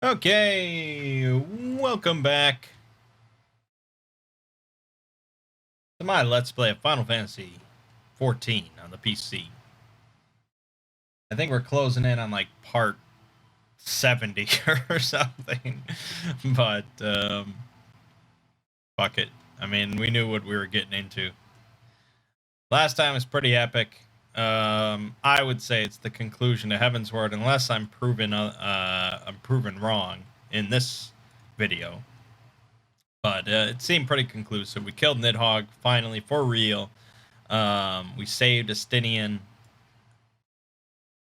Okay, welcome back to my Let's Play of Final Fantasy 14 on the PC. I think we're closing in on like part 70 or something, but fuck it. I mean, we knew what we were getting into. Last time was pretty epic. I would say it's the conclusion to Heaven's Word, unless I'm proven wrong in this video. But it seemed pretty conclusive. We killed Nidhogg, finally, for real. We saved Astinian.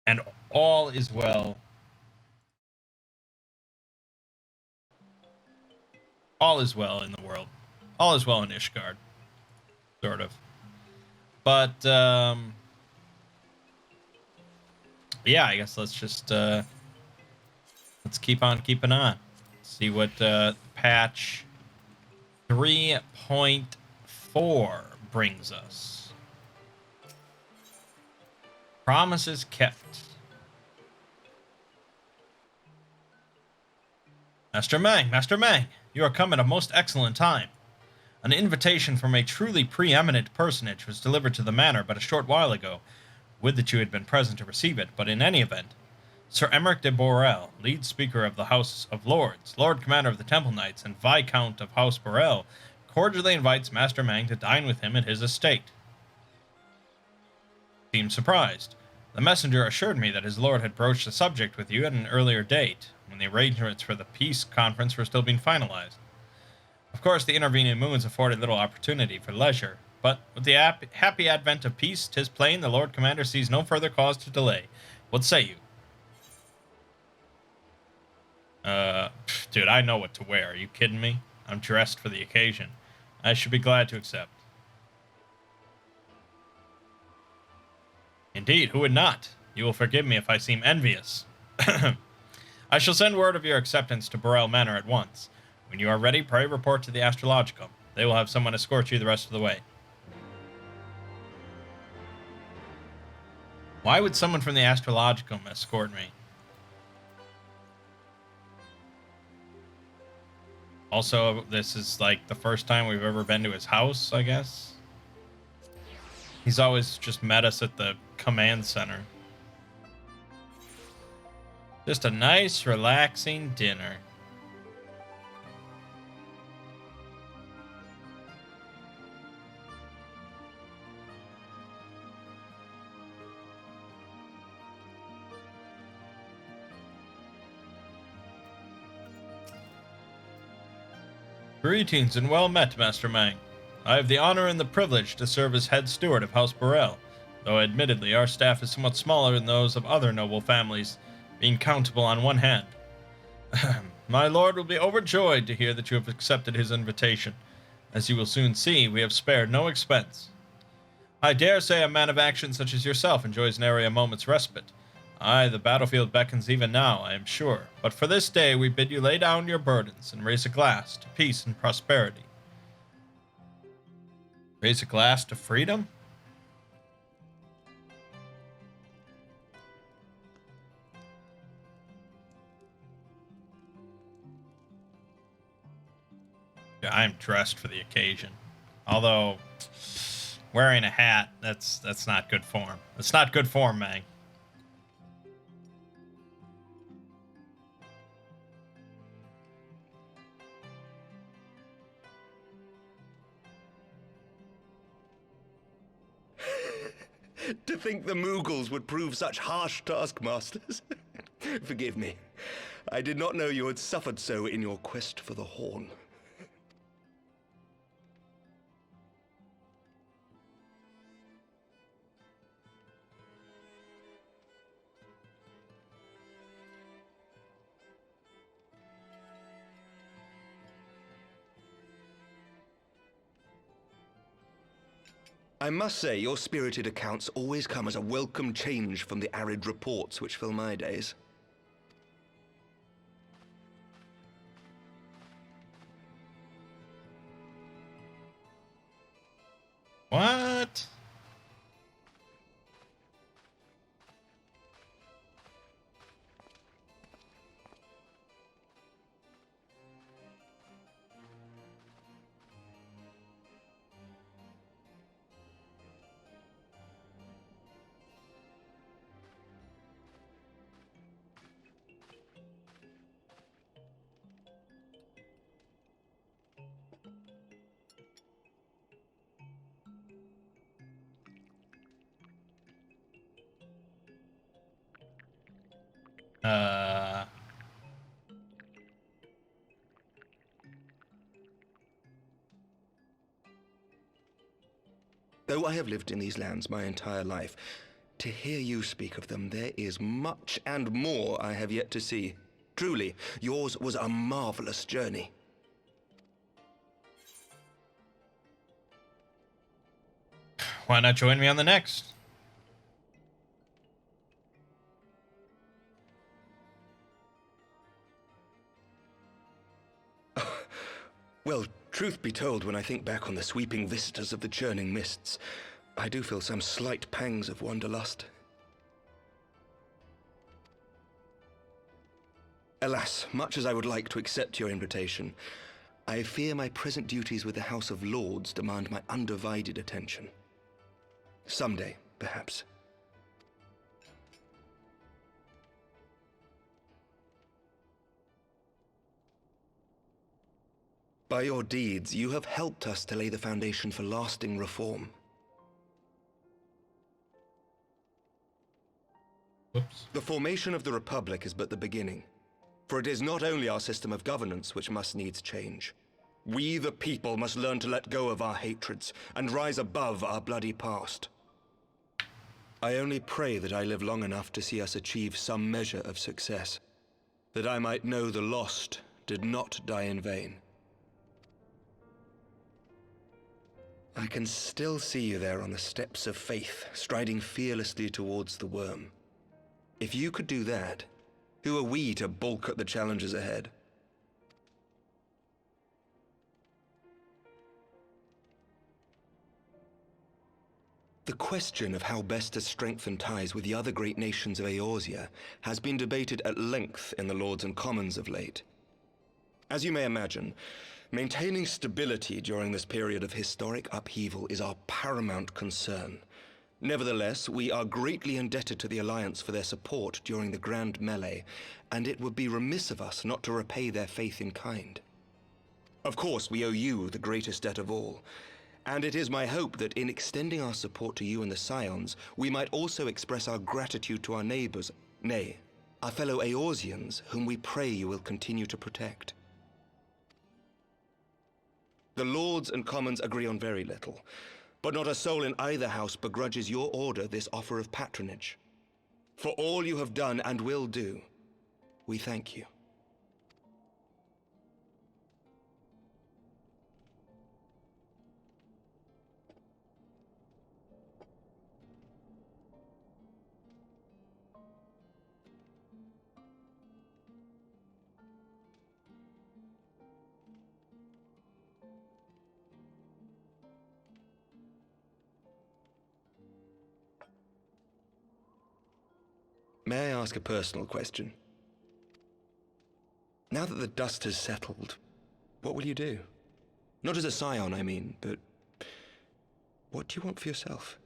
And all is well. All is well in the world. All is well in Ishgard. Sort of. But, yeah, I guess let's just, let's keep on keeping on. See what, patch 3.4 brings us. Promises kept. Master Mangg, you are come at a most excellent time. An invitation from a truly preeminent personage was delivered to the manor but a short while ago. Would that you had been present to receive it, but in any event, Sir Emmerich de Borel, lead speaker of the House of Lords, Lord Commander of the Temple Knights, and Viscount of House Borel, cordially invites Master Mangg to dine with him at his estate. Seemed surprised. The messenger assured me that his lord had broached the subject with you at an earlier date, when the arrangements for the peace conference were still being finalized. Of course, the intervening moons afforded little opportunity for leisure, but with the happy advent of peace, 'tis plain the Lord Commander sees no further cause to delay. What say you? Dude, I know what to wear. Are you kidding me? I'm dressed for the occasion. I should be glad to accept. Indeed, who would not? You will forgive me if I seem envious. I shall send word of your acceptance to Burrell Manor at once. When you are ready, pray report to the Astrologicum. They will have someone escort you the rest of the way. Why would someone from the Astrologicum escort me? Also, this is like the first time we've ever been to his house, I guess. He's always just met us at the command center. Just a nice, relaxing dinner. Greetings and well met, Master Mangg. I have the honor and the privilege to serve as head steward of House Burrell, though admittedly our staff is somewhat smaller than those of other noble families, being countable on one hand. My lord will be overjoyed to hear that you have accepted his invitation. As you will soon see, we have spared no expense. I dare say a man of action such as yourself enjoys nary a moment's respite. Aye, the battlefield beckons even now, I am sure. But for this day we bid you lay down your burdens and raise a glass to peace and prosperity. Raise a glass to freedom? Yeah, I'm dressed for the occasion. Although, wearing a hat, that's not good form. It's not good form, Mangg. To think the Moogles would prove such harsh taskmasters. Forgive me. I did not know you had suffered so in your quest for the horn. I must say, your spirited accounts always come as a welcome change from the arid reports which fill my days. What? Uh, Though I have lived in these lands my entire life, to hear you speak of them, there is much and more I have yet to see. Truly, yours was a marvelous journey. why not join me on the next? Well, truth be told, when I think back on the sweeping vistas of the churning mists, I do feel some slight pangs of wanderlust. Alas, much as I would like to accept your invitation, I fear my present duties with the House of Lords demand my undivided attention. Someday, perhaps. By your deeds, you have helped us to lay the foundation for lasting reform. Whoops. The formation of the Republic is but the beginning. For it is not only our system of governance which must needs change. We, the people, must learn to let go of our hatreds and rise above our bloody past. I only pray that I live long enough to see us achieve some measure of success, that I might know the lost did not die in vain. I can still see you there on the steps of faith, striding fearlessly towards the worm. If you could do that, who are we to balk at the challenges ahead? The question of how best to strengthen ties with the other great nations of Eorzea has been debated at length in the Lords and Commons of late. As you may imagine, maintaining stability during this period of historic upheaval is our paramount concern. Nevertheless, we are greatly indebted to the Alliance for their support during the Grand Melee, and it would be remiss of us not to repay their faith in kind. Of course, we owe you the greatest debt of all, and it is my hope that in extending our support to you and the Scions, we might also express our gratitude to our neighbors, nay, our fellow Eorzeans, whom we pray you will continue to protect. The Lords and Commons agree on very little, but not a soul in either house begrudges your order this offer of patronage. For all you have done and will do, we thank you. May I ask a personal question? Now that the dust has settled, what will you do? Not as a scion, I mean, but what do you want for yourself?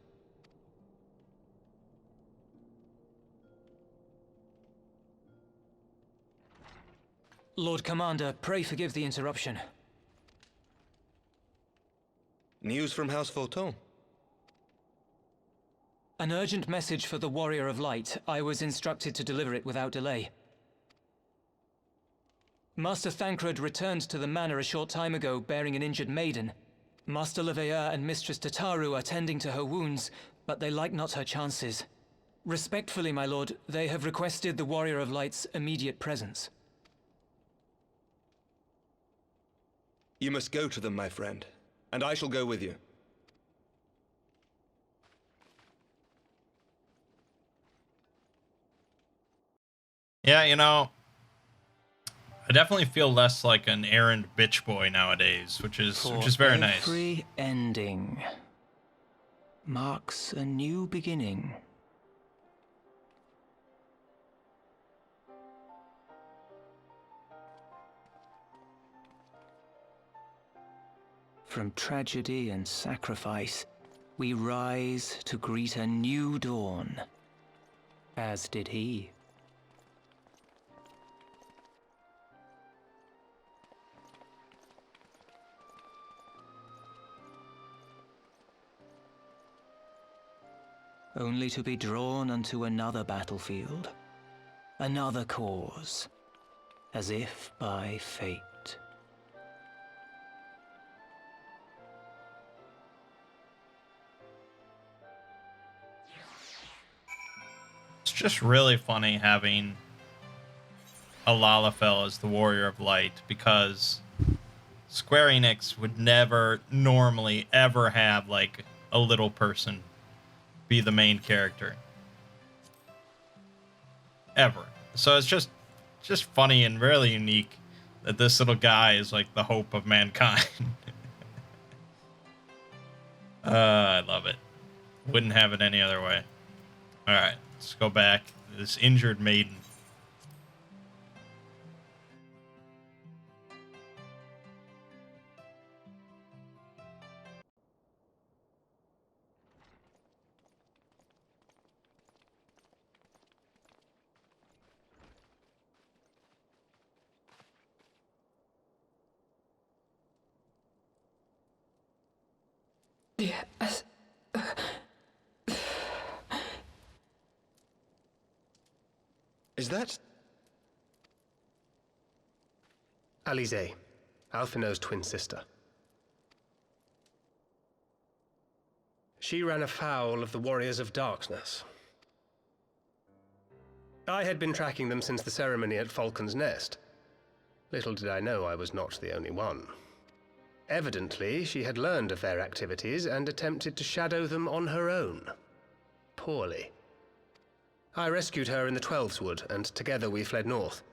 Lord Commander, pray forgive the interruption. News from House Fulton? An urgent message for the Warrior of Light. I was instructed to deliver it without delay. Master Thancred returned to the manor a short time ago, bearing an injured maiden. Master Leveilleur and Mistress Tataru are tending to her wounds, but they like not her chances. Respectfully, my lord, they have requested the Warrior of Light's immediate presence. You must go to them, my friend, and I shall go with you. Yeah, you know, I definitely feel less like an errand bitch boy nowadays, which is very nice. Every ending marks a new beginning. From tragedy and sacrifice, we rise to greet a new dawn, as did he. Only to be drawn unto another battlefield, Another cause, as if by fate. It's just really funny having a Lalafell as the Warrior of Light, because Square Enix would never normally ever have like a little person be the main character. Ever. So it's just funny and really unique that this little guy is like the hope of mankind. I love it. Wouldn't have it any other way. Alright, let's go back. This injured maiden. Yes. Is that... Alize, Alphinaud's twin sister. She ran afoul of the Warriors of Darkness. I had been tracking them since the ceremony at Falcon's Nest. Little did I know I was not the only one. Evidently, she had learned of their activities and attempted to shadow them on her own. Poorly. I rescued her in the Twelveswood, and together we fled north.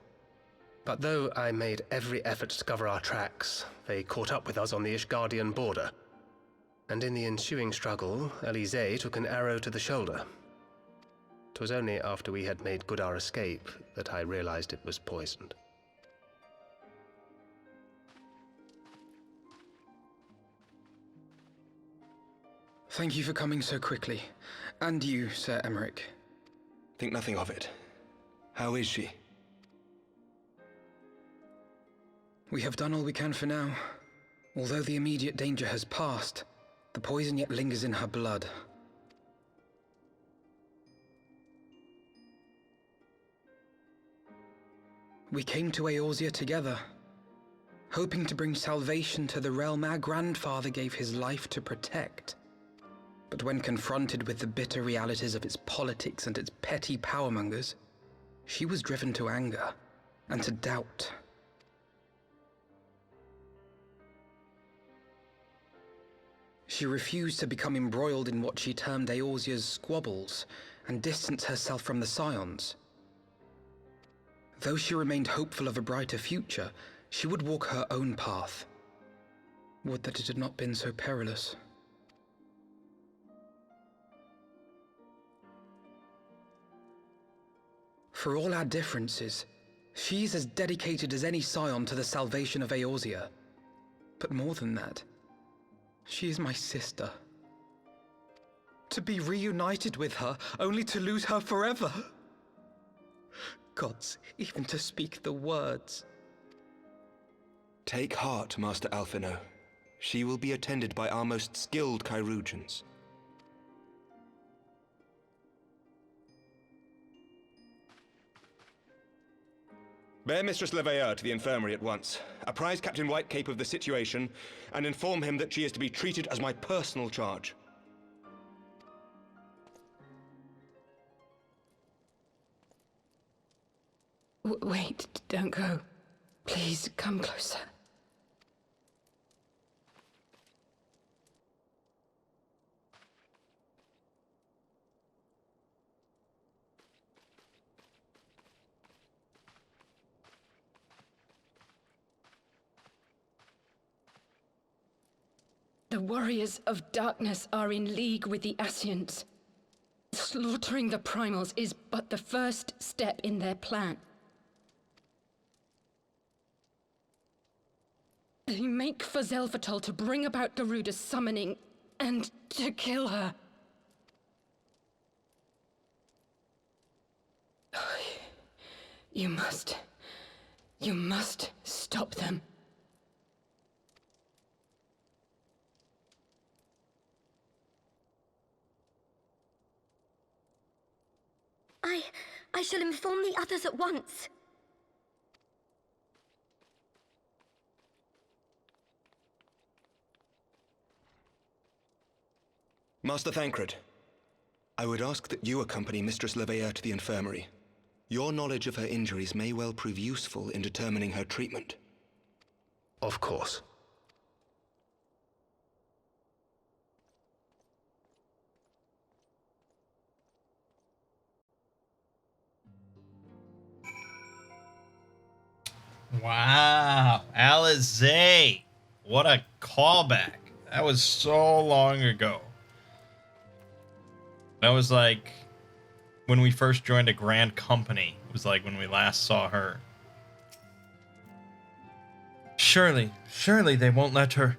But though I made every effort to cover our tracks, they caught up with us on the Ishgardian border. And in the ensuing struggle, Alize took an arrow to the shoulder. 'Twas only after we had made good our escape that I realized it was poisoned. Thank you for coming so quickly. And you, Sir Emmerich. Think nothing of it. How is she? We have done all we can for now. Although the immediate danger has passed, the poison yet lingers in her blood. We came to Eorzea together, hoping to bring salvation to the realm our grandfather gave his life to protect. But when confronted with the bitter realities of its politics and its petty powermongers, she was driven to anger and to doubt. She refused to become embroiled in what she termed Eorzea's squabbles and distance herself from the Scions. Though she remained hopeful of a brighter future, she would walk her own path. Would that it had not been so perilous. For all our differences, she's as dedicated as any Scion to the salvation of Eorzea. But more than that, she is my sister. To be reunited with her, only to lose her forever. Gods, even to speak the words. Take heart, Master Alphinaud. She will be attended by our most skilled chirurgeons. Bear Mistress Leveilleur to the infirmary at once. Apprise Captain Whitecape of the situation, and inform him that she is to be treated as my personal charge. Wait, don't go. Please, come closer. The Warriors of Darkness are in league with the Ascians. Slaughtering the Primals is but the first step in their plan. They make for Zelfatol to bring about Garuda's summoning and to kill her. You must stop them. I shall inform the others at once. Master Thancred, I would ask that you accompany Mistress Leveilleur to the infirmary. Your knowledge of her injuries may well prove useful in determining her treatment. Of course. Wow, Alizé. What a callback. That was so long ago. That was like when we first joined a grand company. It was like when we last saw her. Surely they won't let her.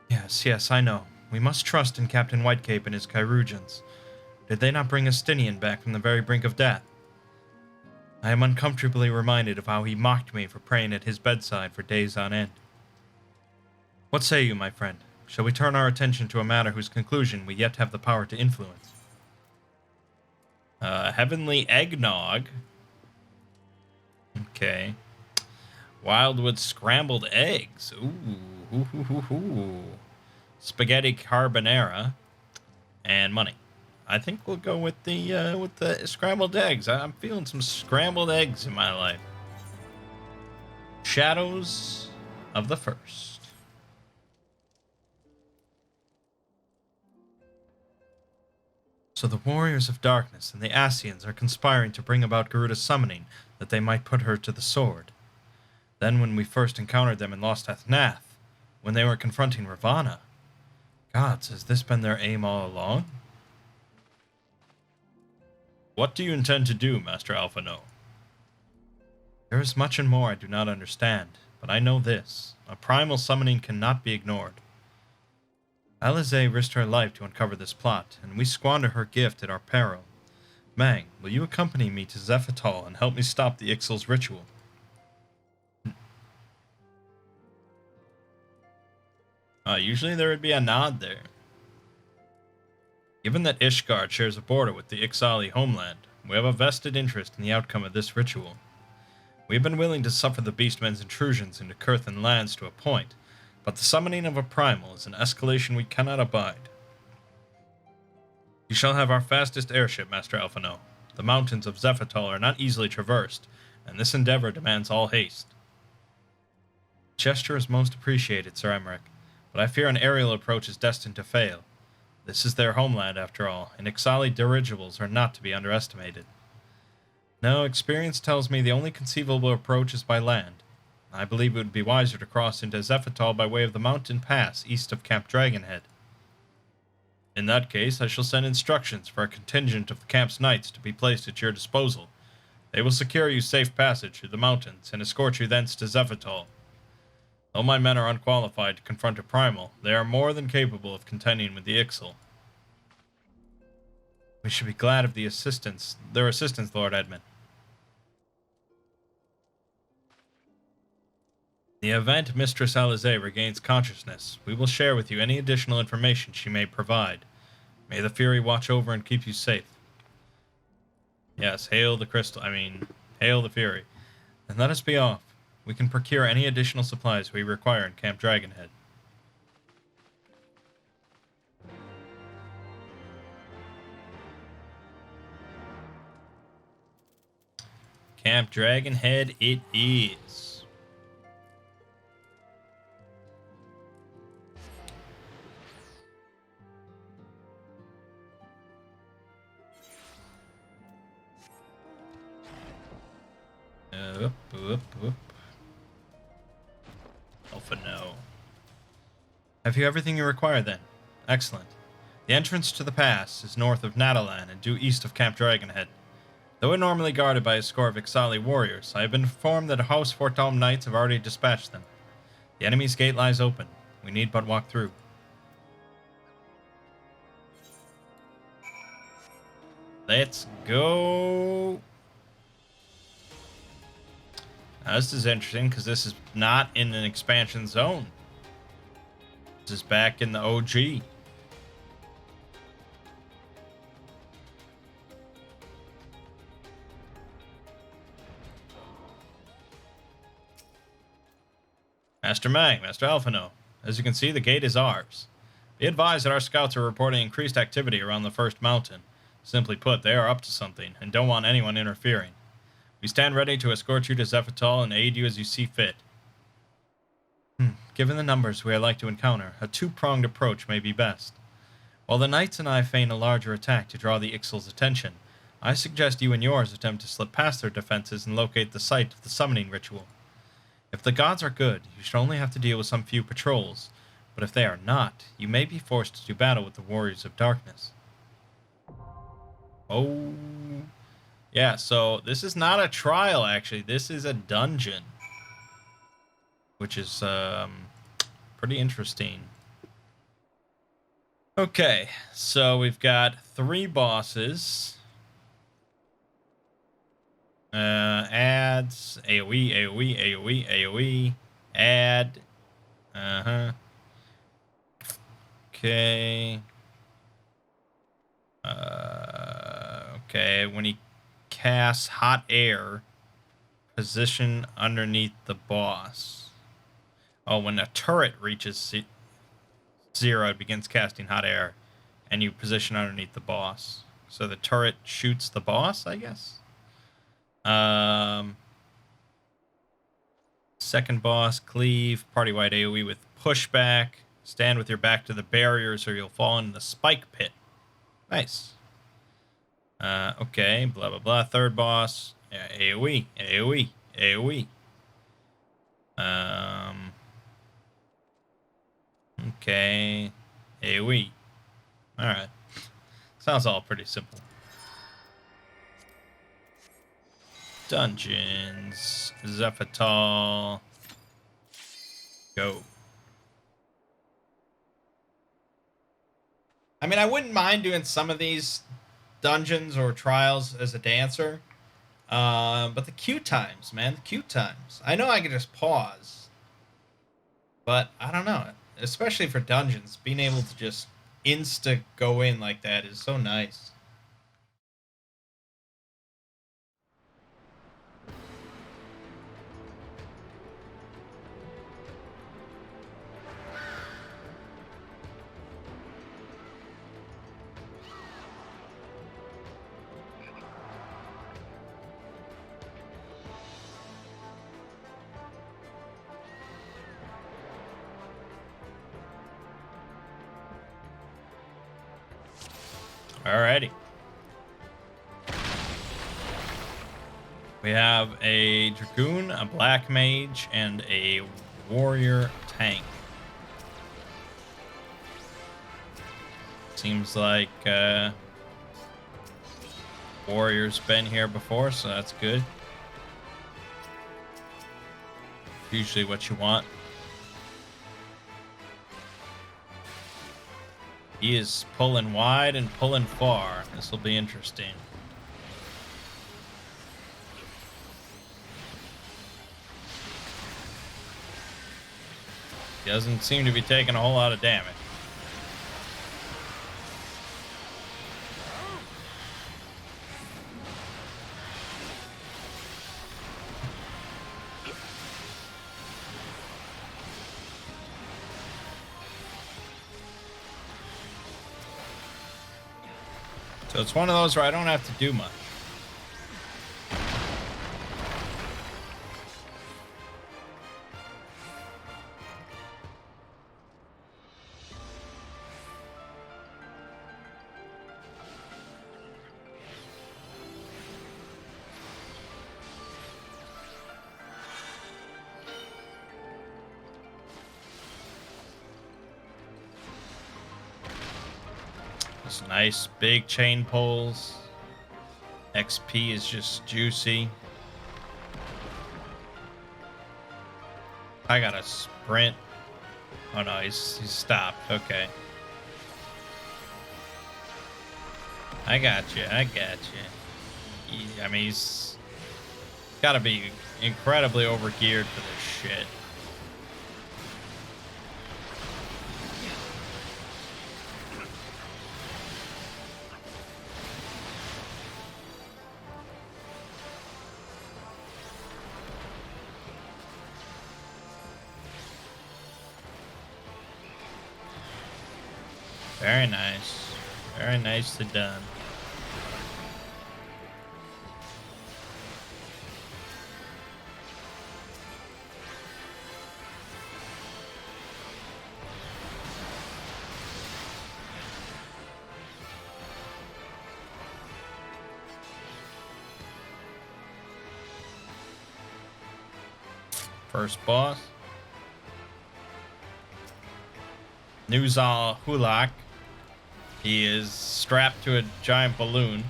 Yes, I know. We must trust in Captain Whitecape and his Chirurgeons. Did they not bring Estinian back from the very brink of death? I am uncomfortably reminded of how he mocked me for praying at his bedside for days on end. What say you, my friend? Shall we turn our attention to a matter whose conclusion we yet have the power to influence? Heavenly eggnog. Okay. Wildwood scrambled eggs. Ooh. Spaghetti carbonara. And money. I think we'll go with the scrambled eggs. I'm feeling some scrambled eggs in my life. Shadows of the First. So the warriors of darkness and the Asians are conspiring to bring about Garuda's summoning, that they might put her to the sword. Then when we first encountered them in Losteth Nath, when they were confronting Ravana, gods, has this been their aim all along? What do you intend to do, Master Alphino? There is much and more I do not understand, but I know this. A primal summoning cannot be ignored. Alizé risked her life to uncover this plot, and we squander her gift at our peril. Mangg, will you accompany me to Zephytol and help me stop the Ixal's ritual? Usually there would be a nod there. Given that Ishgard shares a border with the Ixali homeland, we have a vested interest in the outcome of this ritual. We have been willing to suffer the Beastmen's intrusions into Kurthan lands to a point, but the summoning of a primal is an escalation we cannot abide. You shall have our fastest airship, Master Alphino. The mountains of Zephytol are not easily traversed, and this endeavor demands all haste. The gesture is most appreciated, Sir Emmerich, but I fear an aerial approach is destined to fail. This is their homeland, after all, and Ixali dirigibles are not to be underestimated. No, experience tells me the only conceivable approach is by land. I believe it would be wiser to cross into Zephytol by way of the mountain pass east of Camp Dragonhead. In that case, I shall send instructions for a contingent of the camp's knights to be placed at your disposal. They will secure you safe passage through the mountains and escort you thence to Zephytol. Though my men are unqualified to confront a primal, they are more than capable of contending with the Ixal. We should be glad of their assistance, Lord Edmund. In the event Mistress Alizé regains consciousness, we will share with you any additional information she may provide. May the Fury watch over and keep you safe. Yes, hail the Fury. And let us be off. We can procure any additional supplies we require in Camp Dragonhead. Camp Dragonhead it is. Up. Alpha, no. Have you everything you require, then? Excellent. The entrance to the pass is north of Natalan and due east of Camp Dragonhead. Though normally guarded by a score of Ixali warriors, I have been informed that House Fortalm knights have already dispatched them. The enemy's gate lies open. We need but walk through. Let's go. Now, this is interesting because this is not in an expansion zone. This is back in the OG. Master Mangg, Master Alphino, as you can see, the gate is ours. Be advised that our scouts are reporting increased activity around the first mountain. Simply put, they are up to something, and don't want anyone interfering. We stand ready to escort you to Zephytal and aid you as you see fit. Given the numbers we are like to encounter, a two-pronged approach may be best. While the knights and I feign a larger attack to draw the Ixal's attention, I suggest you and yours attempt to slip past their defenses and locate the site of the summoning ritual. If the gods are good, you should only have to deal with some few patrols, but if they are not, you may be forced to do battle with the warriors of darkness. Oh, yeah, so this is not a trial, actually. This is a dungeon, which is pretty interesting. Okay, so we've got 3 bosses. Ads, AoE, AoE, AoE, AoE, add. Okay. Okay, when he casts hot air, position underneath the boss. Oh, when a turret reaches 0, it begins casting hot air, and you position underneath the boss. So the turret shoots the boss, I guess? Second boss, cleave, party-wide AoE with pushback. Stand with your back to the barriers or you'll fall in the spike pit. Nice. Okay, blah, blah, blah. Third boss, yeah, AoE, AoE, AoE. Okay, AoE. Alright. Sounds all pretty simple. Dungeons. Zephytal. Go. I mean, I wouldn't mind doing some of these dungeons or trials as a dancer. But the queue times, man. The queue times. I know I can just pause. But I don't know. Especially for dungeons. Being able to just insta go in like that is so nice. Alrighty. We have a Dragoon, a Black Mage, and a Warrior Tank. Seems like Warrior's been here before, so that's good. Usually what you want. He is pulling wide and pulling far. This will be interesting. He doesn't seem to be taking a whole lot of damage. So it's one of those where I don't have to do much. Nice big chain pulls. XP is just juicy. I gotta sprint. Oh no, he's stopped. Okay. I got you. I got you. I mean, he's gotta be incredibly overgeared for this shit. Very nice. Very nicely done. First boss. Nuzal Hulak. He is strapped to a giant balloon.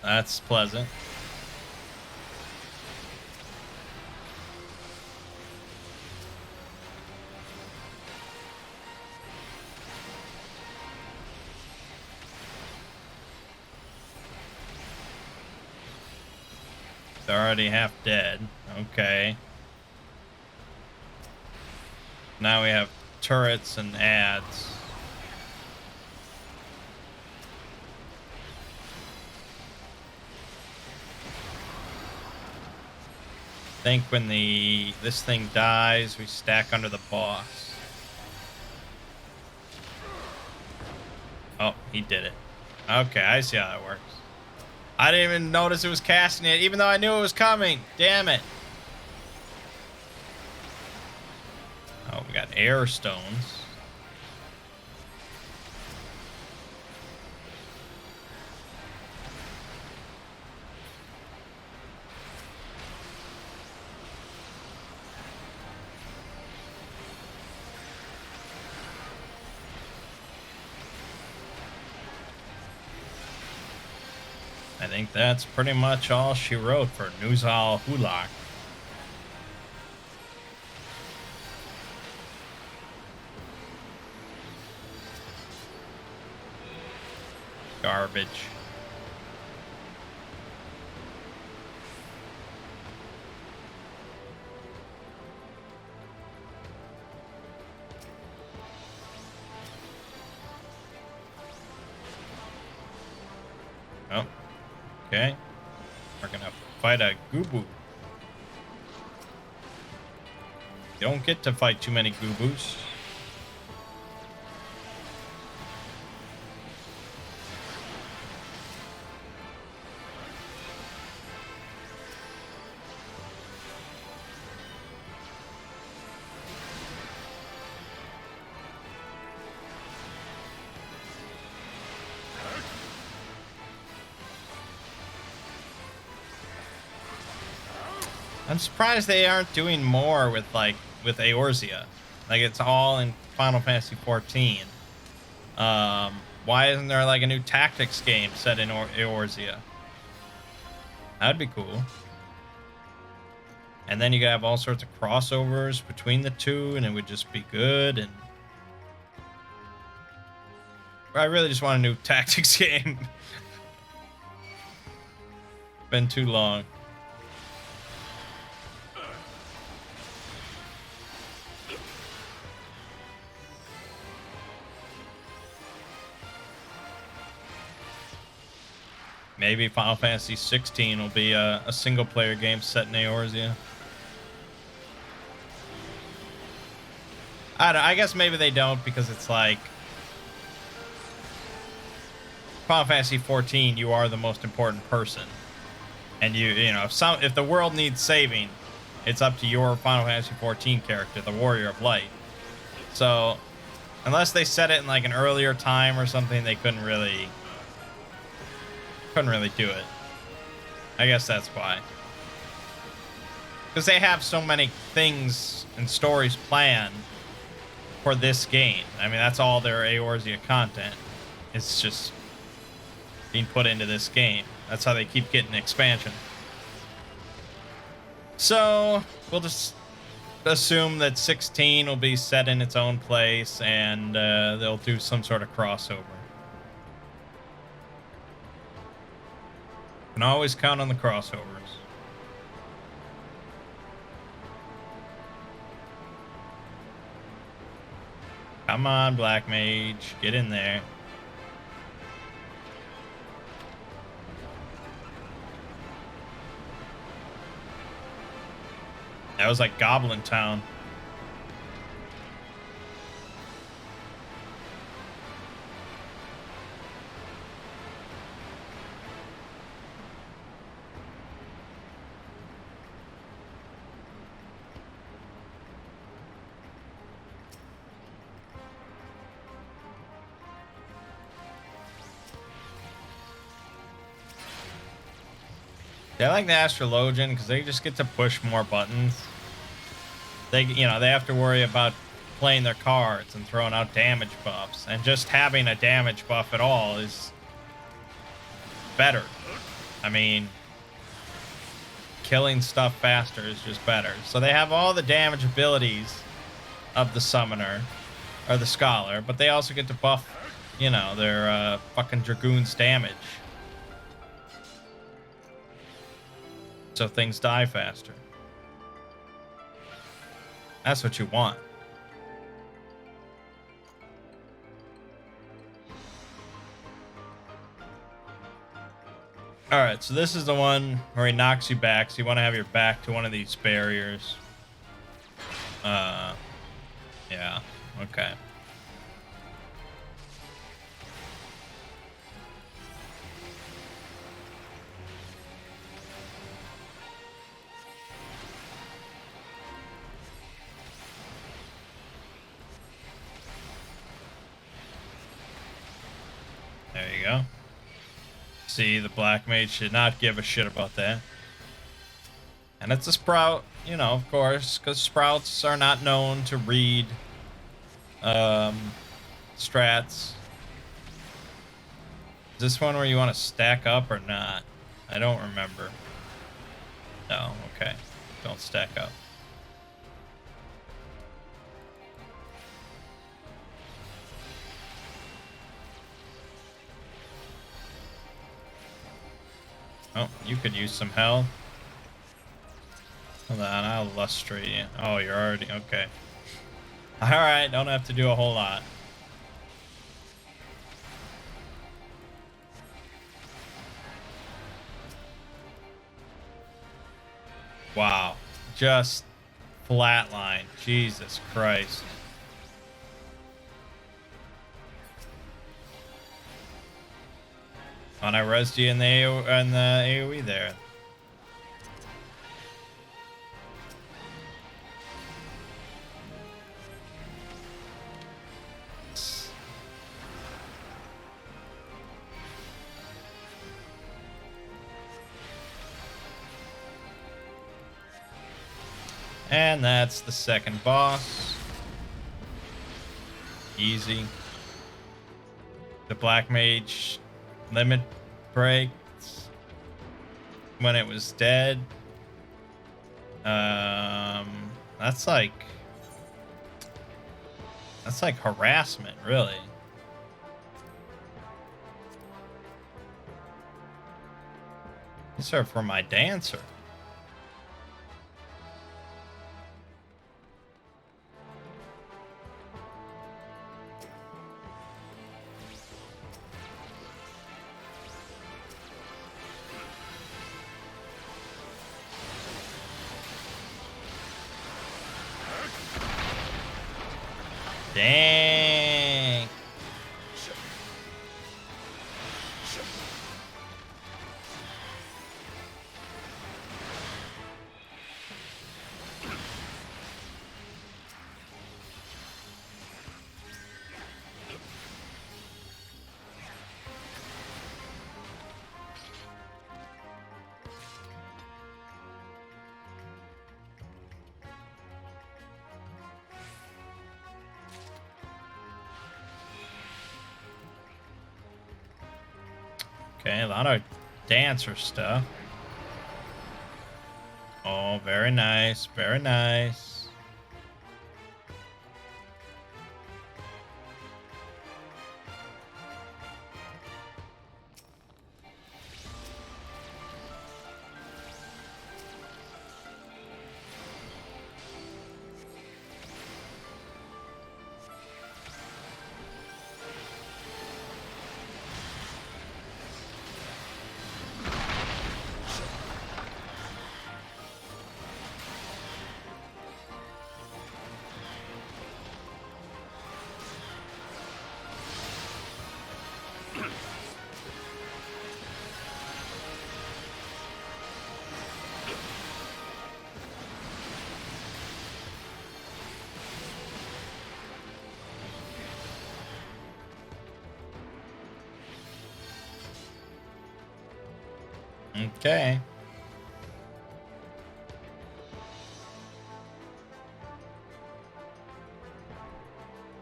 That's pleasant. They're already half dead. Okay. Now we have turrets and ads. I think when this thing dies, we stack under the boss. Oh, he did it. Okay, I see how that works. I didn't even notice it was casting it, even though I knew it was coming. Damn it. Oh, we got air stones. I think that's pretty much all she wrote for Nuzal Hulak. Garbage. Oh. Okay. We're gonna fight a Gubu. You don't get to fight too many Gubus. I'm surprised they aren't doing more with Eorzea. Like it's all in Final Fantasy 14. Why isn't there like a new tactics game set in Eorzea? That'd be cool. And then you could have all sorts of crossovers between the two, and it would just be good. And I really just want a new tactics game. Been too long. Maybe Final Fantasy 16 will be a single-player game set in Eorzea. I guess maybe they don't, because it's like Final Fantasy 14. You are the most important person, and you know if the world needs saving, it's up to your Final Fantasy 14 character, the Warrior of Light. So unless they set it in like an earlier time or something, they couldn't really do it. I guess that's why. Because they have so many things and stories planned for this game. I mean, that's all their Eorzea content. It's just being put into this game. That's how they keep getting expansion. So, we'll just assume that 16 will be set in its own place, and they'll do some sort of crossover. Can always count on the crossovers. Come on, Black Mage. Get in there. That was like Goblin Town. They like the Astrologian because they just get to push more buttons. They have to worry about playing their cards and throwing out damage buffs, and just having a damage buff at all is better. I mean, killing stuff faster is just better. So they have all the damage abilities of the summoner or the scholar, but they also get to buff, their fucking dragoon's damage. So things die faster. That's what you want. Alright, so this is the one where he knocks you back, so you want to have your back to one of these barriers. Yeah, okay. There you go. See, the black mage should not give a shit about that. And it's a sprout, of course, because sprouts are not known to read strats. Is this one where you want to stack up or not? I don't remember. No, okay. Don't stack up. Oh, you could use some health. Hold on, I'll lustrate you. Oh, you're already... Okay. Alright, don't have to do a whole lot. Wow. Just flatline. Jesus Christ. And I rezzed you in the AoE there. And that's the second boss. Easy. The black mage limit breaks when it was dead. That's like harassment, really. These are for my dancer. Dang. Okay, a lot of dancer stuff. Oh, very nice, very nice. Okay.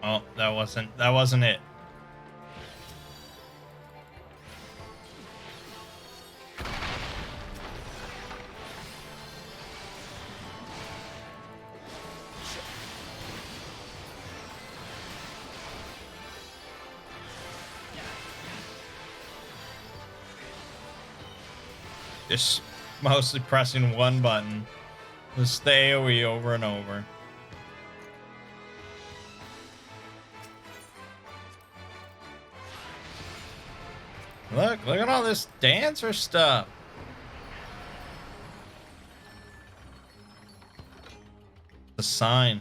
Oh, that wasn't it. Just mostly pressing one button. Just the AoE over and over. Look at all this dancer stuff. The sign.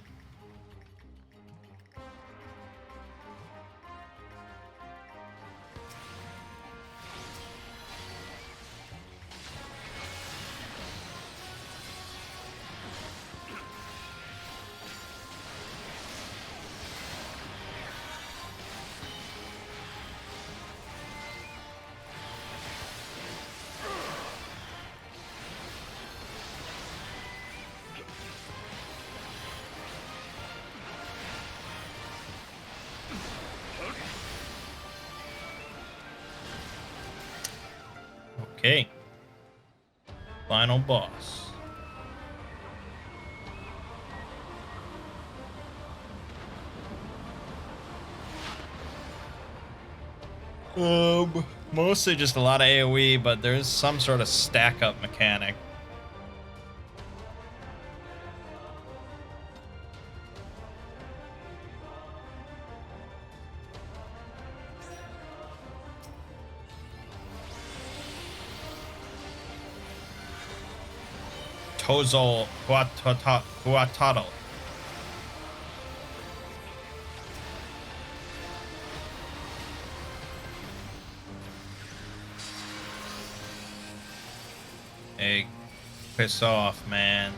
Okay. Final boss. Mostly just a lot of AoE, but there's some sort of stack up mechanic. Tozo Huatado. Hey, piss off, man.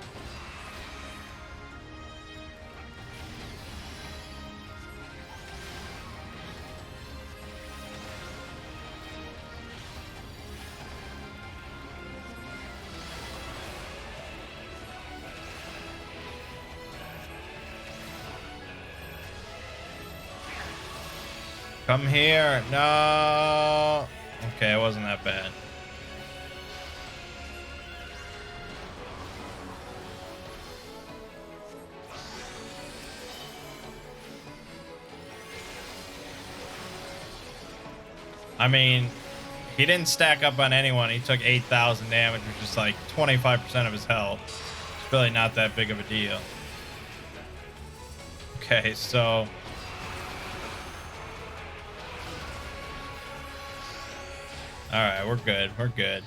Come here. No. Okay, it wasn't that bad. I mean, he didn't stack up on anyone. He took 8,000 damage, which is like 25% of his health. It's really not that big of a deal. Okay, so... Alright, we're good. We're good.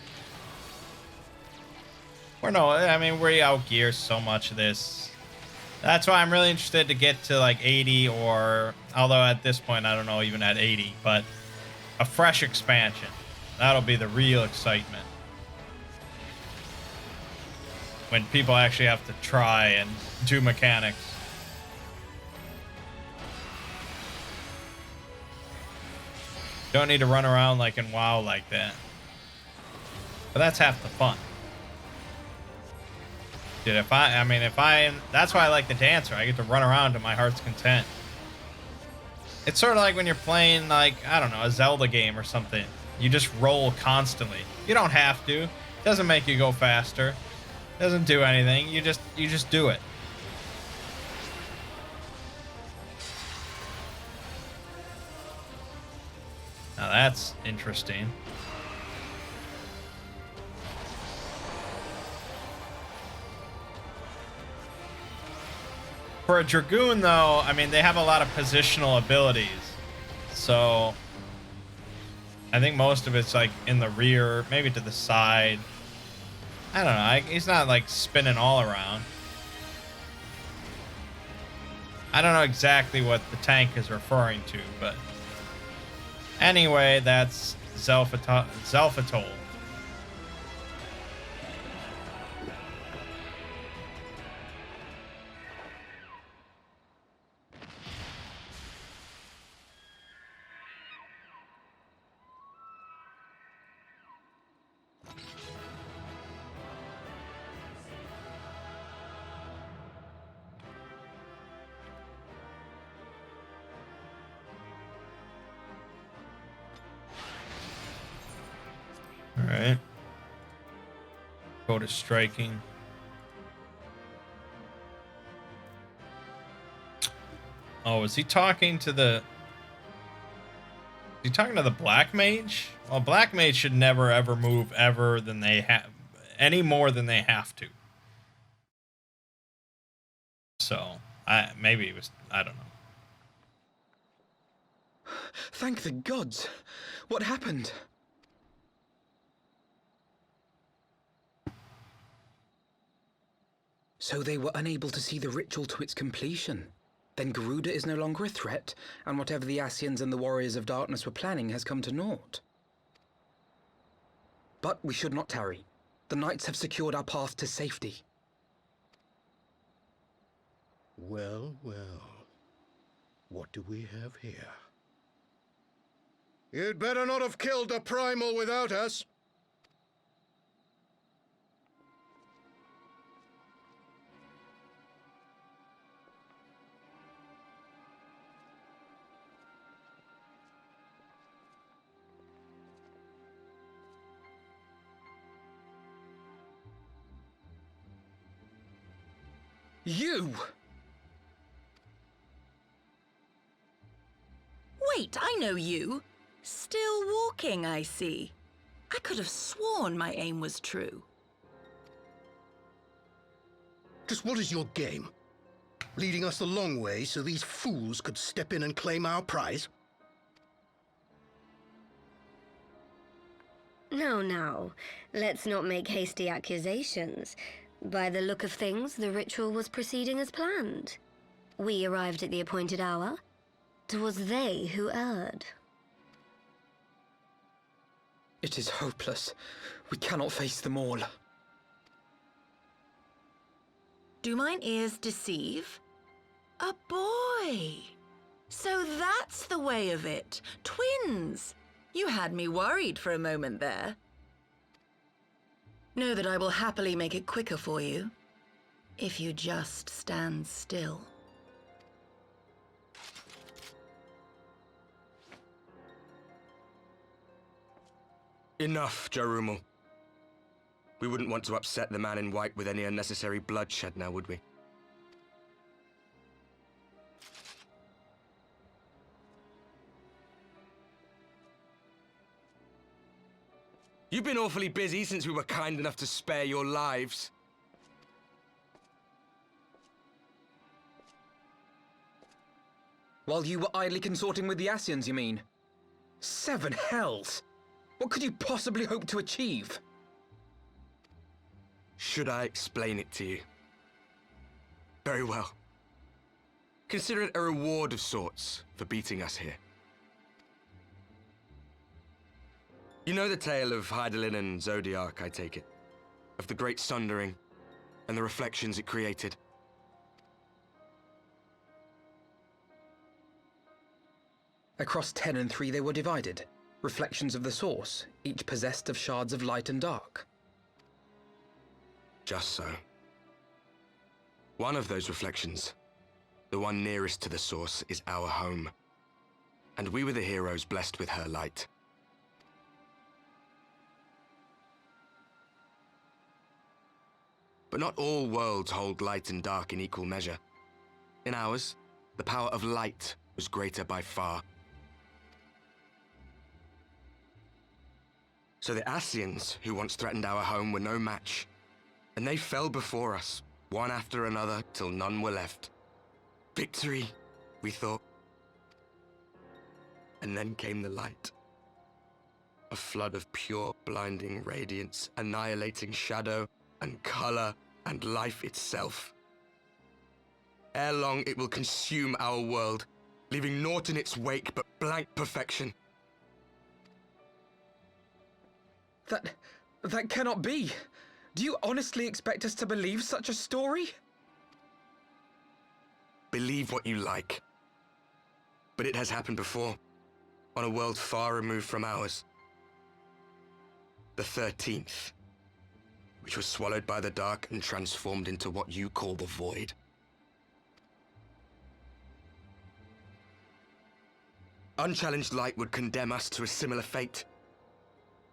We outgear so much of this. That's why I'm really interested to get to like 80 or... Although at this point, I don't know, even at 80. But a fresh expansion. That'll be the real excitement. When people actually have to try and do mechanics. Don't need to run around like in WoW like that. But that's half the fun. Dude, that's why I like the dancer. I get to run around to my heart's content. It's sort of like when you're playing, like, I don't know, a Zelda game or something. You just roll constantly. You don't have to. It doesn't make you go faster. It doesn't do anything. You just do it. Now that's interesting. For a Dragoon, though, I mean, they have a lot of positional abilities. So, I think most of it's, like, in the rear, maybe to the side. I don't know. He's not, like, spinning all around. I don't know exactly what the tank is referring to, but... Anyway, that's Zelfatol. Alright. Go to striking. Oh, is he talking to the... Is he talking to the Black Mage? Well, Black Mage should never ever move ever than they have... any more than they have to. So, maybe it was... I don't know. Thank the gods! What happened? So they were unable to see the ritual to its completion. Then Garuda is no longer a threat, and whatever the Ascians and the Warriors of Darkness were planning has come to naught. But we should not tarry. The knights have secured our path to safety. Well, well. What do we have here? You'd better not have killed the primal without us. You! Wait, I know you. Still walking, I see. I could have sworn my aim was true. Just what is your game? Leading us the long way so these fools could step in and claim our prize? No, no. Let's not make hasty accusations. By the look of things, the ritual was proceeding as planned. We arrived at the appointed hour. 'Twas they who erred. It is hopeless. We cannot face them all. Do mine ears deceive? A boy! So that's the way of it. Twins! You had me worried for a moment there. Know that I will happily make it quicker for you, if you just stand still. Enough, Jarumal. We wouldn't want to upset the man in white with any unnecessary bloodshed now, would we? You've been awfully busy since we were kind enough to spare your lives. While you were idly consorting with the Ascians, you mean? 7 hells! What could you possibly hope to achieve? Should I explain it to you? Very well. Consider it a reward of sorts for beating us here. You know the tale of Hydaelyn and Zodiac, I take it? Of the Great Sundering and the reflections it created? Across 10 and 3 they were divided. Reflections of the source, each possessed of shards of light and dark. Just so. One of those reflections, the one nearest to the source, is our home. And we were the heroes blessed with her light. But not all worlds hold light and dark in equal measure. In ours, the power of light was greater by far. So the Ascians, who once threatened our home, were no match. And they fell before us, one after another, till none were left. Victory, we thought. And then came the light. A flood of pure, blinding radiance, annihilating shadow and color and life itself. Ere long, it will consume our world, leaving naught in its wake but blank perfection. That cannot be. Do you honestly expect us to believe such a story? Believe what you like. But it has happened before, on a world far removed from ours. The 13th, which was swallowed by the dark and transformed into what you call the Void. Unchallenged light would condemn us to a similar fate.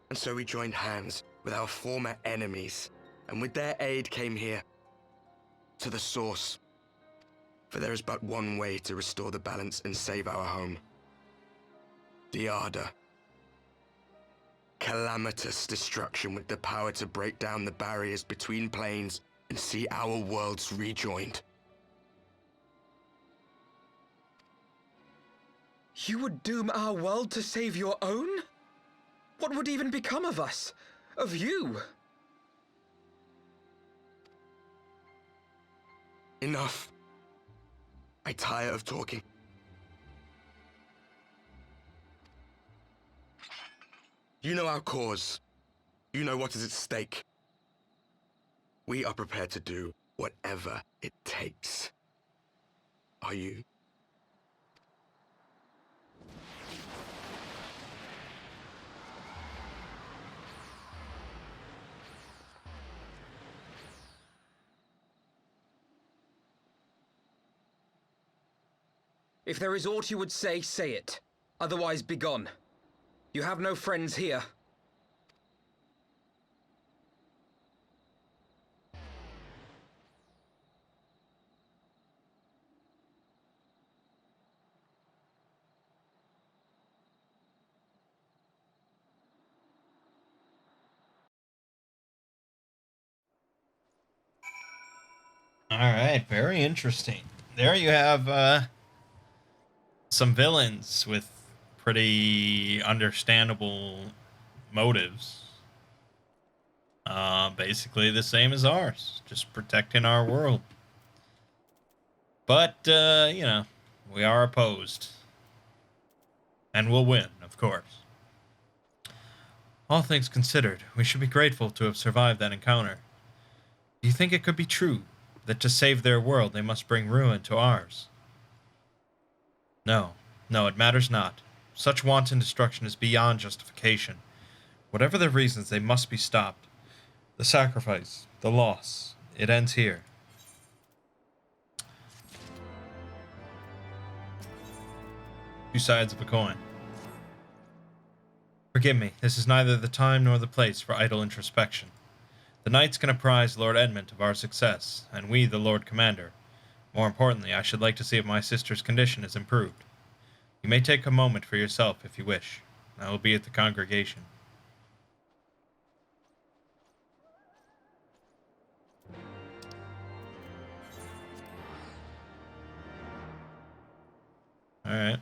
And so we joined hands with our former enemies, and with their aid came here, to the source. For there is but one way to restore the balance and save our home. The Ardor. Calamitous destruction with the power to break down the barriers between planes and see our worlds rejoined. You would doom our world to save your own? What would even become of us? Of you? Enough. I tire of talking. You know our cause. You know what is at stake. We are prepared to do whatever it takes. Are you? If there is aught you would say, say it. Otherwise, begone. You have no friends here. All right, very interesting. There you have some villains with pretty understandable motives. Basically the same as ours, just protecting our world. But, you know, we are opposed. And we'll win, of course. All things considered, we should be grateful to have survived that encounter. Do you think it could be true that to save their world they must bring ruin to ours? No, it matters not. Such wanton destruction is beyond justification. Whatever the reasons, they must be stopped. The sacrifice, the loss, it ends here. Two sides of a coin. Forgive me, this is neither the time nor the place for idle introspection. The knights can apprise Lord Edmund of our success, and we the Lord Commander. More importantly, I should like to see if my sister's condition is improved. You may take a moment for yourself if you wish. I will be at the congregation. Alright.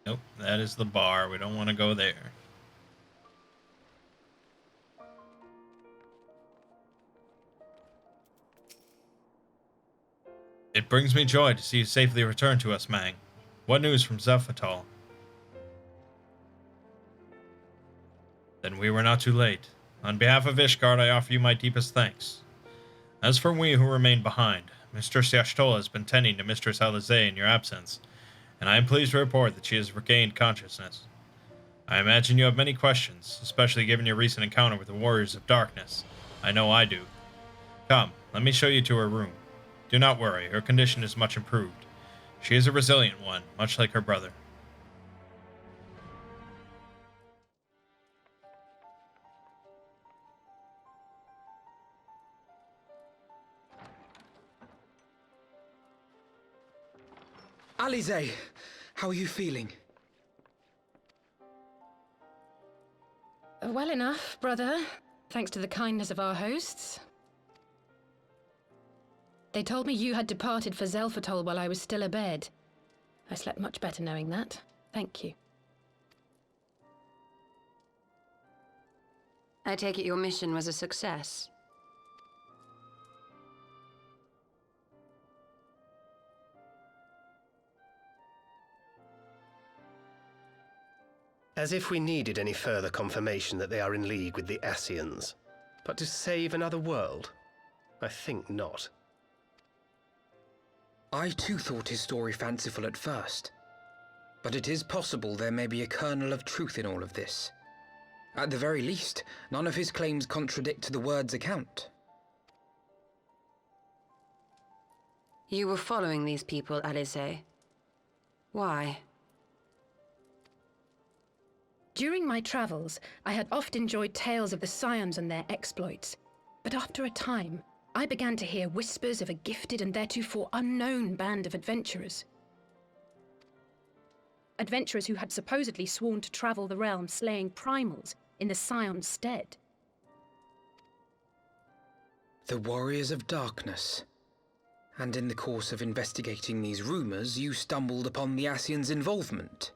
Nope, that is the bar. We don't want to go there. It brings me joy to see you safely return to us, Mangg. What news from Zelfatal? Then we were not too late. On behalf of Ishgard, I offer you my deepest thanks. As for we who remain behind, Mistress Yashtola has been tending to Mistress Alizé in your absence, and I am pleased to report that she has regained consciousness. I imagine you have many questions, especially given your recent encounter with the Warriors of Darkness. I know I do. Come, let me show you to her room. Do not worry, her condition is much improved. She is a resilient one, much like her brother. Alizé, how are you feeling? Well enough, brother. Thanks to the kindness of our hosts. They told me you had departed for Zelfatol while I was still abed. I slept much better knowing that. Thank you. I take it your mission was a success. As if we needed any further confirmation that they are in league with the Ascians. But to save another world? I think not. I too thought his story fanciful at first, but it is possible there may be a kernel of truth in all of this. At the very least, none of his claims contradict the word's account. You were following these people, Alice. Why? During my travels, I had oft enjoyed tales of the Scions and their exploits, but after a time, I began to hear whispers of a gifted and theretofore unknown band of adventurers. Adventurers who had supposedly sworn to travel the realm slaying primals in the Scion's stead. The Warriors of Darkness. And in the course of investigating these rumors, you stumbled upon the Ascians' involvement.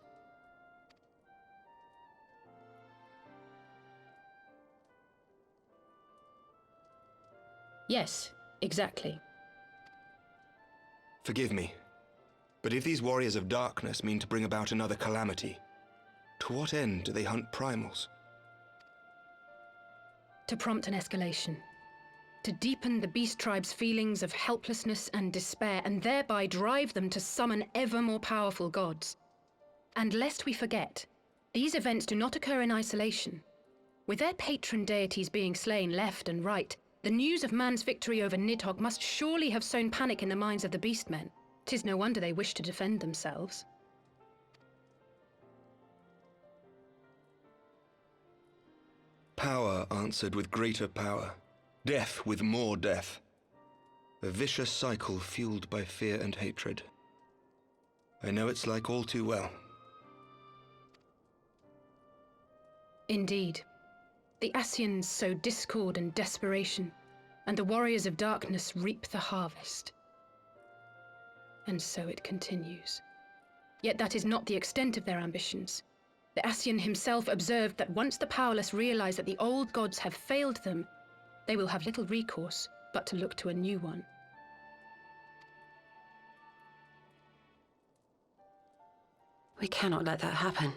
Yes, exactly. Forgive me, but if these Warriors of Darkness mean to bring about another calamity, to what end do they hunt primals? To prompt an escalation. To deepen the beast tribe's feelings of helplessness and despair, and thereby drive them to summon ever more powerful gods. And lest we forget, these events do not occur in isolation. With their patron deities being slain left and right, the news of man's victory over Nidhogg must surely have sown panic in the minds of the beastmen. 'Tis no wonder they wish to defend themselves. Power answered with greater power. Death with more death. A vicious cycle fueled by fear and hatred. I know it's like all too well. Indeed. The Ascians sow discord and desperation, and the Warriors of Darkness reap the harvest. And so it continues. Yet that is not the extent of their ambitions. The Ascian himself observed that once the powerless realize that the old gods have failed them, they will have little recourse but to look to a new one. We cannot let that happen.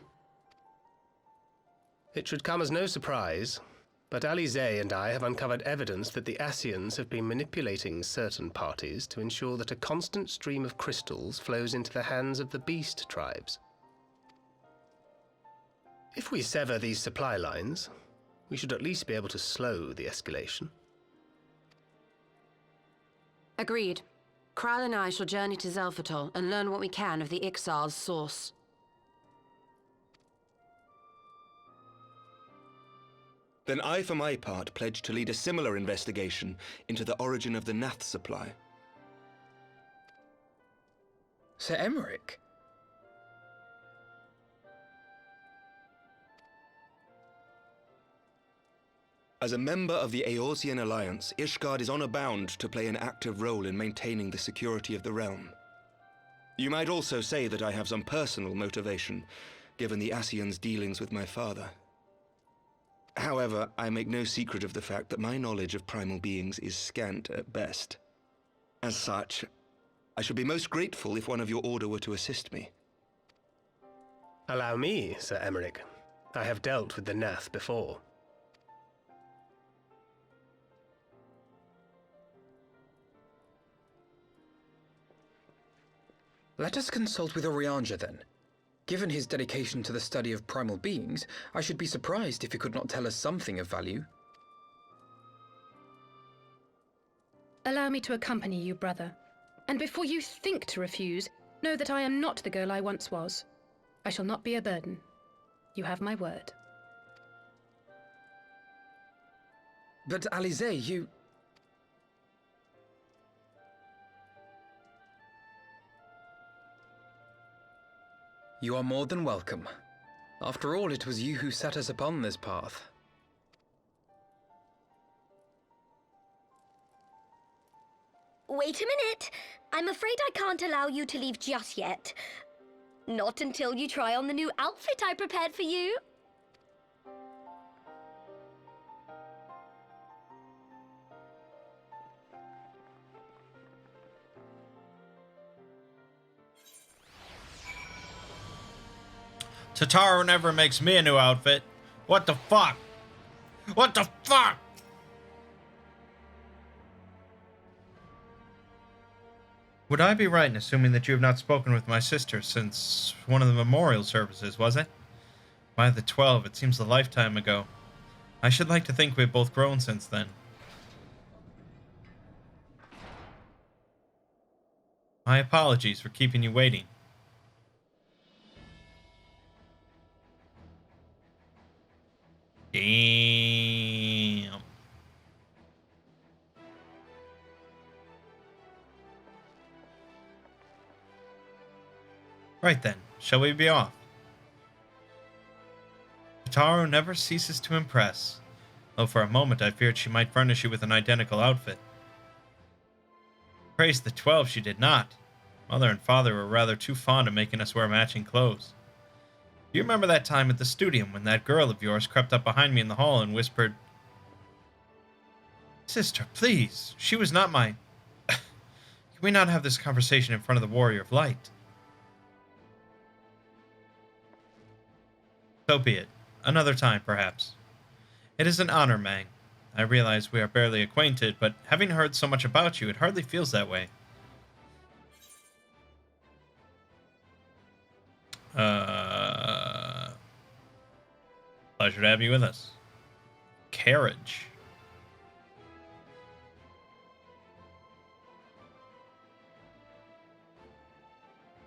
It should come as no surprise, but Alice and I have uncovered evidence that the Ascians have been manipulating certain parties to ensure that a constant stream of crystals flows into the hands of the beast tribes. If we sever these supply lines, we should at least be able to slow the escalation. Agreed. Kral and I shall journey to Zelphatol and learn what we can of the Ixal's source. Then I, for my part, pledge to lead a similar investigation into the origin of the Nath supply. Sir Emmerich? As a member of the Eorzean Alliance, Ishgard is honor-bound to play an active role in maintaining the security of the realm. You might also say that I have some personal motivation, given the Ascians' dealings with my father. However, I make no secret of the fact that my knowledge of primal beings is scant at best. As such, I should be most grateful if one of your order were to assist me. Allow me, Sir Emmerich. I have dealt with the Nath before. Let us consult with Orianja then. Given his dedication to the study of primal beings, I should be surprised if he could not tell us something of value. Allow me to accompany you, brother. And before you think to refuse, know that I am not the girl I once was. I shall not be a burden. You have my word. But Alice, you... You are more than welcome. After all, it was you who set us upon this path. Wait a minute. I'm afraid I can't allow you to leave just yet. Not until you try on the new outfit I prepared for you. Tataru never makes me a new outfit. What the fuck? What the fuck? Would I be right in assuming that you have not spoken with my sister since one of the memorial services, was it? By the 12, it seems a lifetime ago. I should like to think we have both grown since then. My apologies for keeping you waiting. Damn. Right then, shall we be off? Taro never ceases to impress, though for a moment I feared she might furnish you with an identical outfit. Praise the 12, she did not. Mother and father were rather too fond of making us wear matching clothes. Do you remember that time at the studium when that girl of yours crept up behind me in the hall and whispered, "Sister, please, she was not my..." Can we not have this conversation in front of the Warrior of Light? So be it. Another time, perhaps. It is an honor, Mangg. I realize we are barely acquainted, but having heard so much about you, it hardly feels that way. Pleasure to have you with us. Carriage.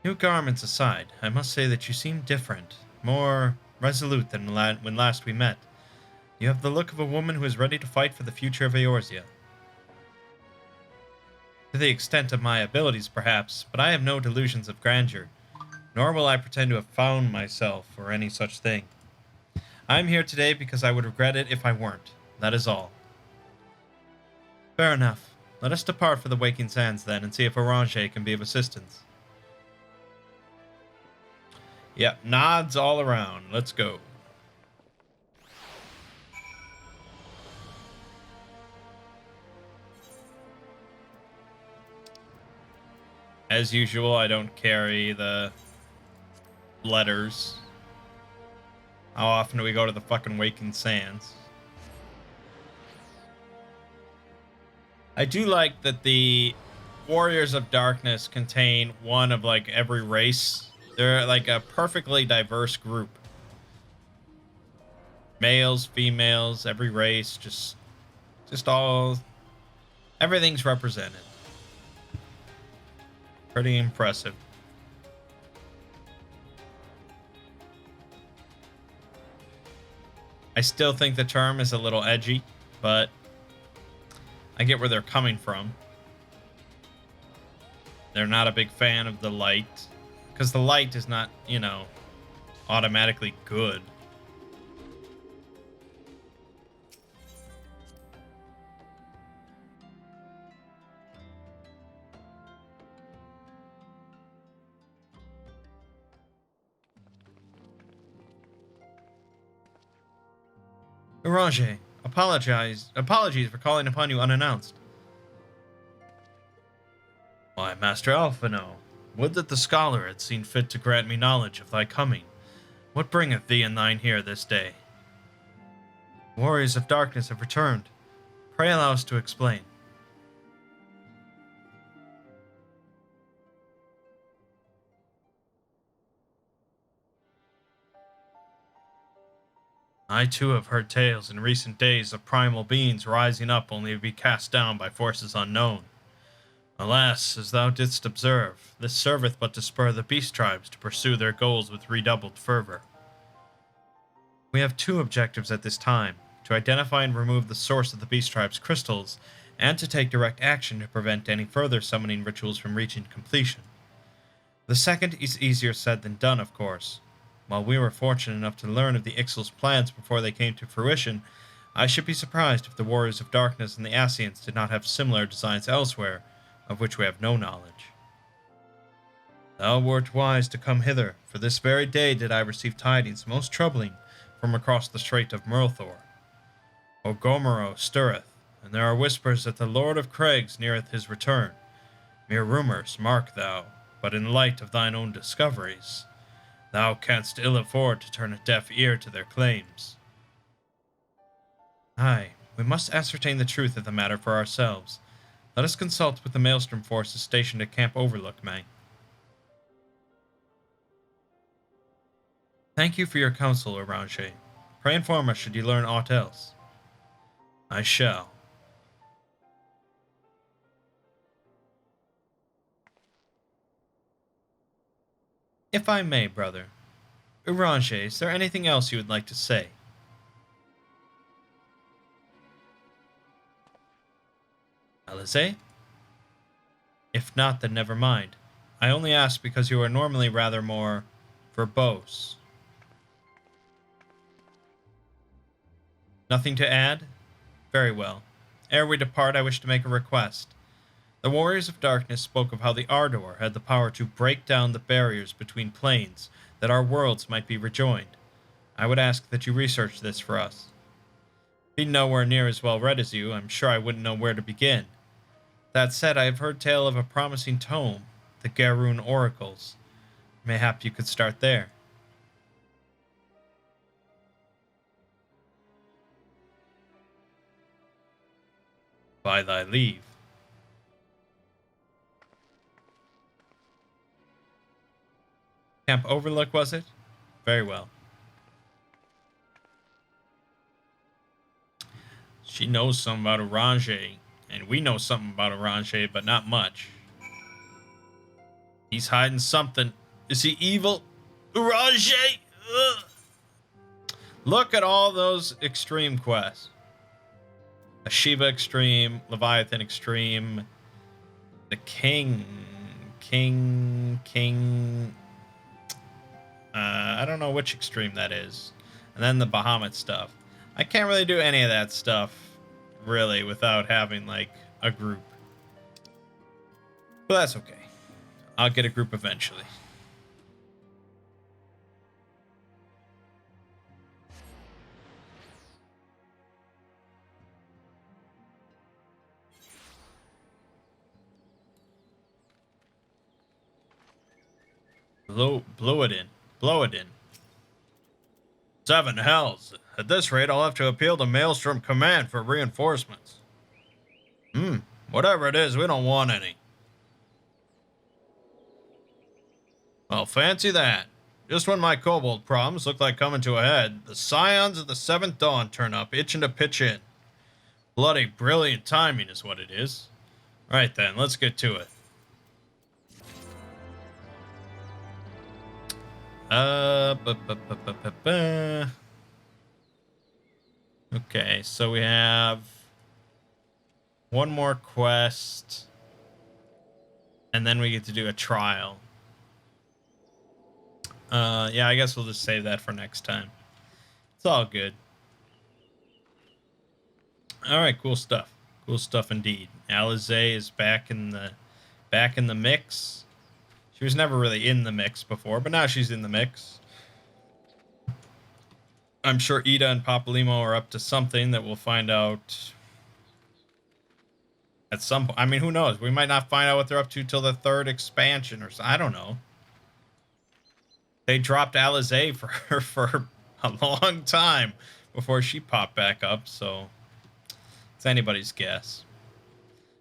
New garments aside, I must say that you seem different, more resolute than when last we met. You have the look of a woman who is ready to fight for the future of Eorzea. To the extent of my abilities, perhaps, but I have no delusions of grandeur, nor will I pretend to have found myself or any such thing. I am here today because I would regret it if I weren't. That is all. Fair enough. Let us depart for the Waking Sands, then, and see if Orange can be of assistance. Yep, nods all around. Let's go. As usual, I don't carry the letters. How often do we go to the fucking Waking Sands? I do like that the Warriors of Darkness contain one of like every race. They're like a perfectly diverse group. Males, females, every race, just all, everything's represented. Pretty impressive. I still think the term is a little edgy, but I get where they're coming from. They're not a big fan of the light, because the light is not, you know, automatically good. Orange, apologies for calling upon you unannounced. Why, Master Alphino, would that the scholar had seen fit to grant me knowledge of thy coming. What bringeth thee and thine here this day? Warriors of Darkness have returned. Pray allow us to explain. I too have heard tales in recent days of primal beings rising up only to be cast down by forces unknown. Alas, as thou didst observe, this serveth but to spur the beast tribes to pursue their goals with redoubled fervor. We have two objectives at this time, to identify and remove the source of the beast tribes' crystals, and to take direct action to prevent any further summoning rituals from reaching completion. The second is easier said than done, of course. While we were fortunate enough to learn of the Ixal's plans before they came to fruition, I should be surprised if the Warriors of Darkness and the Ascians did not have similar designs elsewhere, of which we have no knowledge. Thou wert wise to come hither, for this very day did I receive tidings most troubling from across the Strait of Murlthor. Ogomoro stirreth, and there are whispers that the Lord of Craigs neareth his return. Mere rumors, mark thou, but in light of thine own discoveries, thou canst ill afford to turn a deaf ear to their claims. Aye, we must ascertain the truth of the matter for ourselves. Let us consult with the Maelstrom forces stationed at Camp Overlook, Mangg. Thank you for your counsel, Orange. Pray inform us should you learn aught else. I shall. If I may, brother. Orange, is there anything else you would like to say? Alice? If not, then never mind. I only ask because you are normally rather more verbose. Nothing to add? Very well. Ere we depart, I wish to make a request. The Warriors of Darkness spoke of how the Ardor had the power to break down the barriers between planes, that our worlds might be rejoined. I would ask that you research this for us. Being nowhere near as well read as you, I'm sure I wouldn't know where to begin. That said, I have heard tale of a promising tome, the Garoon Oracles. Mayhap you could start there. By thy leave. Camp Overlook, was it? Very well. She knows something about Orange, and we know something about Orange, but not much. He's hiding something. Is he evil? Orange! Ugh. Look at all those extreme quests. Ashiva Extreme, Leviathan Extreme, the King. I don't know which extreme that is. And then the Bahamut stuff. I can't really do any of that stuff, really, without having, like, a group. But that's okay. I'll get a group eventually. Blow it in. Blow it in. 7 hells. At this rate, I'll have to appeal to Maelstrom Command for reinforcements. Whatever it is, we don't want any. Well, fancy that. Just when my kobold problems look like coming to a head, the Scions of the Seventh Dawn turn up, itching to pitch in. Bloody brilliant timing is what it is. Right then, let's get to it. Okay, so we have one more quest, and then we get to do a trial. Yeah, I guess we'll just save that for next time. It's all good. All right, cool stuff. Cool stuff indeed. Alize is back in the mix. She was never really in the mix before, but now she's in the mix. I'm sure Ida and Papalymo are up to something that we'll find out at some point. I mean, who knows? We might not find out what they're up to till the 3rd expansion or so. I don't know. They dropped Alize for her for a long time before she popped back up, so it's anybody's guess.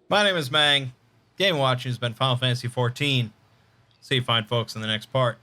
My name is Mangg. Game watching has been Final Fantasy XIV. See you fine folks in the next part.